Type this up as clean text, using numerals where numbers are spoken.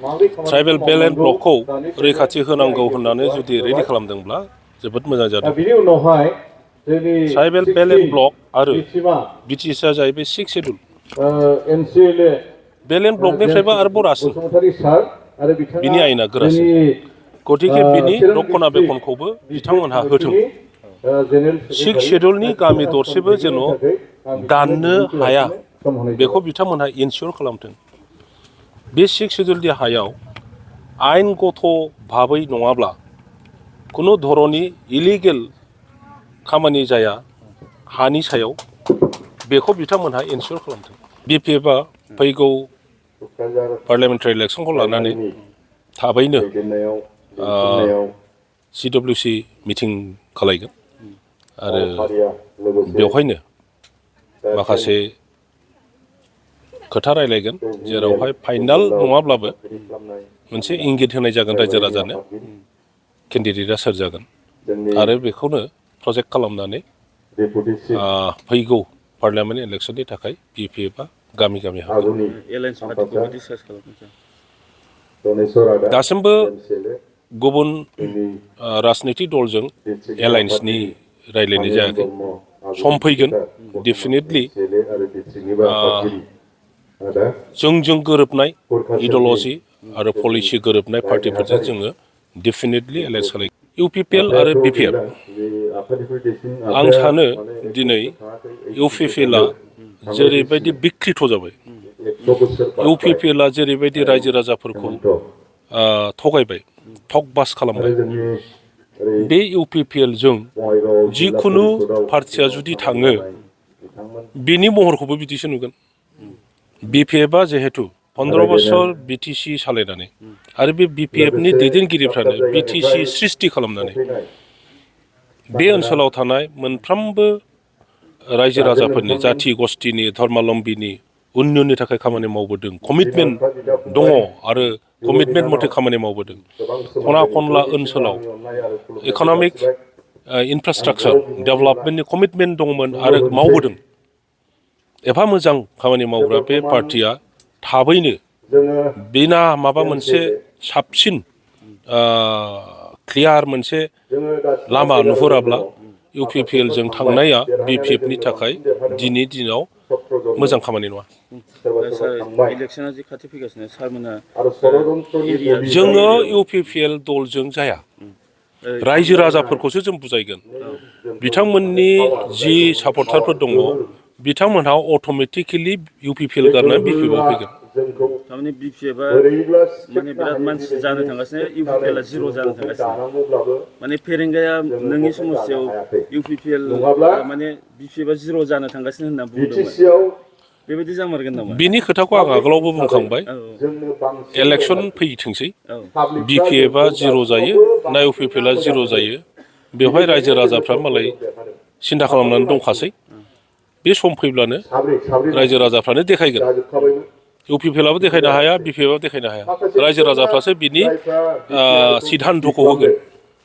Tribal belt and ब्लकखौ रैखाथि होनांगौ होननानै जुदि रेडि खालामदोंब्ला जोबोद मोजां जादों। ट्राइबेल बेल्ट एन्ड ब्लक आरो बिटिसिआ जाहैबाय 6 शेड्युल। बेल्ट एन्ड ब्लकनिफ्रायबो आरोबाव रासिन बिनि आयेना गोरासिन। गतिके बिनि रक्षना बेखनखौबो बिथांमोनहा होथों। 6 शेड्युलनि गामि दरसेबो जेन' दाननो हाया बेखौ बिथांमोनहा इनसियर खालामथों। बे 6 शेड्युलनि हायाव आयेनगत भाबै नङाब्ला खुनु धरननि इलिगेल खामानि जाया हानि सायाव बेखौ बिथांमोनहा इनसियर खालामथों। बिपिएफआ फैगौ पार्लियामेन्टारि इलेक्सनखौ लानानै थाबैनो CWC मिटिं खालायगोन आरो बेवहायनो माखासे खोथा रायलायगोन जेरावहाय फाइनाल नङाब्लाबो मोनसे इंगित होनाय जागोन रायजो राजानो केन्डिडेटआ सोर जागोन आरो बेखौनो प्रजेक्ट खालामनानै फैगौ पार्लियामेन्ट इलेक्सननि थाखाय बिपिएफआ गामि गामि हाबगोन। दासिमबो गुबुन राजनितिक दलजों एलायन्सनि रायलायनाय जायाखै। सम फैगोन डेफिनेटलि जोंजों गोरोबनाय इडिअल'जि आरो पलिसि गोरोबनाय पार्टिफोरजों जोङो डेफिनेटलि एलायन्स खालामगोन। इउपिपिएल आरो बिपिएफ आं सानो दिनै इउपिपिएलआ जेरैबायदि बिकृत जाबाय, इउपिपिएलआ जेरैबायदि रायजो राजाफोरखौ थगायबाय, ठगबाज खालामबाय, बे इउपिपिएलजों जिखुनु पार्टिया जुदि थाङो बिनि महरखौबो बिदिसो नुगोन। बिपिएफआ जिहेतु 15 बोसोर बिटिसि सालायनानै आरो बे बिपिएफनि दैदेनगिरिफ्रानो बिटिसि सृष्टि खालामनानै बे ओनसोलाव थानाय मोनफ्रोमबो रायजो राजाफोरनि जाथि गस्थिनि धर्मालम्बीनि उन्नयननि थाखाय खामानि मावबोदों, कमिटमेन्ट दङ आरो कमिटमेन्ट मथे खामानि मावबोदों। खना खनला ओनसोलाव इक'नमिक इनफ्रास्ट्राक्चार डेभेलपमेन्टनि कमिटमेन्ट दंमोन आरो मावबोदों। एफा मोजां खामानि मावग्रा बे पार्टिया थाबैनो बिना माबा मोनसे साबसिन क्लियार मोनसे लामा नुहुराब्ला इउपिपिएलजों थांनाया बिपिएफनि थाखाय दिनै दिनाव मोजां खामानि नङा। इलेक्सना जि खाथि फैगासिनो सारमोना जोङो इउपिपिएल दलजों जाया, रायजो राजाफोरखौसो जों बुजायगोन। बिथांमोननि जि सापर्टारफोर दङ बिथांमोनहा अट'मेटिकेलि इउपिपिएल गारनानै बिपिएफआव फैगोन। थारमाने बिपिएफआ माने बिराद मानसि जानो थांगासिनो, इउपिपिएलआ जिर' जानो थांगासिनो। माने फेरेंगाया नोंनि समस्यायाव इउपिपिएल माने बिपिएफआ जिर' जानो थांगासिनो होनना बुंदोंमोन। बेबायदि जामारगोन नामा? बिनि खोथाखौ आं आगोलावबो बुंखांबाय। इलेक्सन फैथोंसै, बिपिएफआ जिर' जायो ना इउपिपिएलआ जिर' जायो बेवहाय रायजो राजाफ्रा मालाय सिन्था खालामनानै दंखासै। बे सम फैब्लानो रायजो राजाफ्रानो देखायगोन। इउपिपिएलआबो देखायनो हाया, बिपिएफआबो देखायनो हाया। रायजो राजाफ्रासो बिनि सिद्धान्तखौ होगोन।